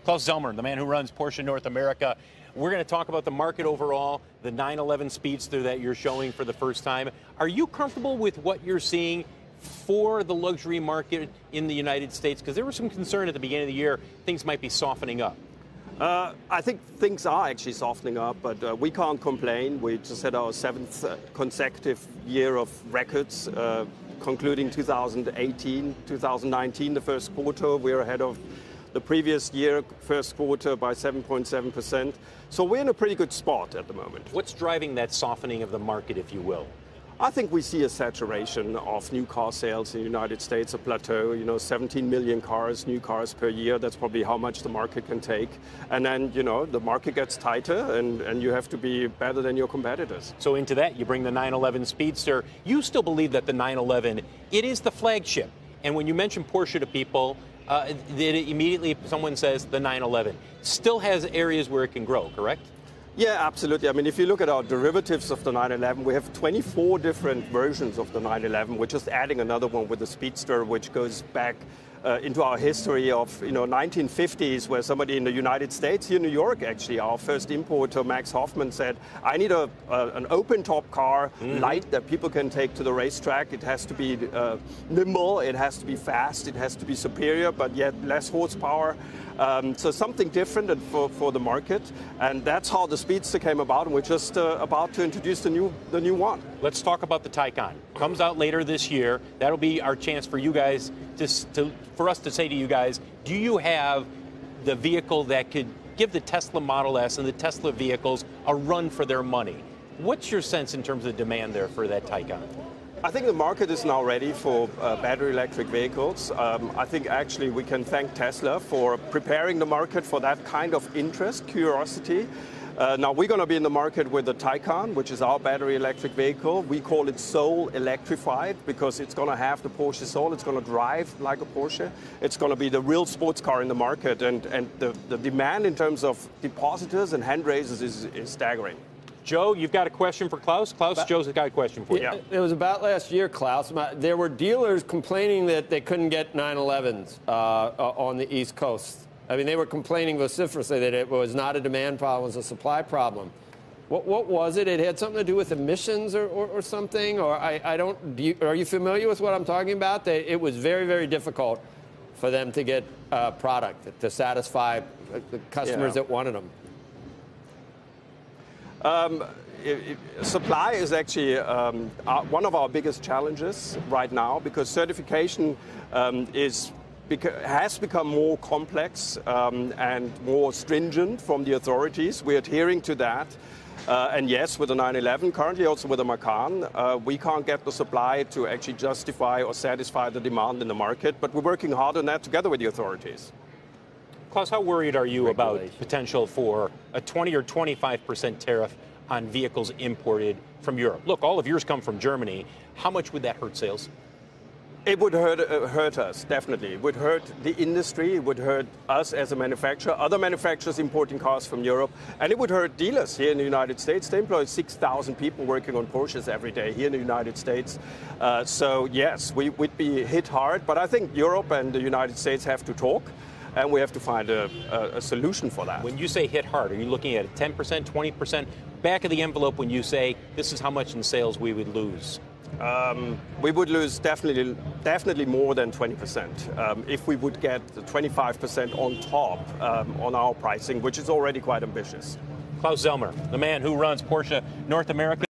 Klaus Zellmer, the man who runs Porsche North America. We're going to talk about the market overall, the 911 Speedster that you're showing for the first time. Are you comfortable with what you're seeing for the luxury market in the United States? Because there was some concern at the beginning of the year things might be softening up. I think things are actually softening up, but we can't complain. We just had our 7th consecutive year of records, concluding 2018, 2019, the first quarter. We're ahead of the previous year, first quarter, by 7.7%. So we're in a pretty good spot at the moment. What's driving that softening of the market, if you will? I think we see a saturation of new car sales in the United States, a plateau, 17 million cars, new cars per year. That's probably how much the market can take. And then, the market gets tighter and you have to be better than your competitors. So into that, you bring the 911 Speedster. You still believe that the 911, it is the flagship. And when you mention Porsche to people, immediately someone says the 911. Still has areas where it can grow, correct? Yeah, absolutely. I mean, if you look at our derivatives of the 911, we have 24 different versions of the 911. We're just adding another one with the Speedster, which goes back into our history of 1950s, where somebody in the United States, here in New York, actually, our first importer, Max Hoffman, said, I need an open-top car, light, that people can take to the racetrack. It has to be nimble, it has to be fast, it has to be superior, but yet less horsepower. So something different for the market, and that's how the Speedster came about, and we're just about to introduce the new one. Let's talk about the TAYCAN. Comes out later this year. That'll be our chance for you guys for us to say to you guys, do you have the vehicle that could give the Tesla Model S and the Tesla vehicles a run for their money? What's your sense in terms of demand there for that TAYCAN? I think the market is now ready for battery electric vehicles. I think actually we can thank Tesla for preparing the market for that kind of interest, curiosity. Now we're going to be in the market with the TAYCAN, which is our battery electric vehicle. We call it Soul Electrified because it's going to have the Porsche soul. It's going to drive like a Porsche. It's going to be the real sports car in the market, and the demand in terms of depositors and hand raisers is staggering. Joe, you've got a question for Klaus? Klaus, Joe's got a question for you. Yeah. It was about last year, Klaus. There were dealers complaining that they couldn't get 911s on the East Coast. I mean, they were complaining vociferously that it was not a demand problem, it was a supply problem. What was it? It had something to do with emissions or something? Or are you familiar with what I'm talking about? It was very, very difficult for them to get product to satisfy the customers that wanted them. Supply is actually one of our biggest challenges right now because certification has become more complex and more stringent from the authorities. We're adhering to that. And yes, with the 911, currently also with the Macan, we can't get the supply to actually justify or satisfy the demand in the market, but we're working hard on that together with the authorities. Klaus, how worried are you about potential for a 20 or 25% tariff on vehicles imported from Europe? Look, all of yours come from Germany. How much would that hurt sales? It would hurt us, definitely. It would hurt the industry. It would hurt us as a manufacturer, other manufacturers importing cars from Europe, and it would hurt dealers here in the United States. They employ 6,000 people working on Porsches every day here in the United States. So yes, we'd be hit hard, but I think Europe and the United States have to talk. And we have to find a solution for that. When you say hit hard, are you looking at 10%, 20%? Back of the envelope when you say this is how much in sales we would lose? We would lose definitely more than 20% if we would get the 25% on top on our pricing, which is already quite ambitious. Klaus Zellmer, the man who runs Porsche North America.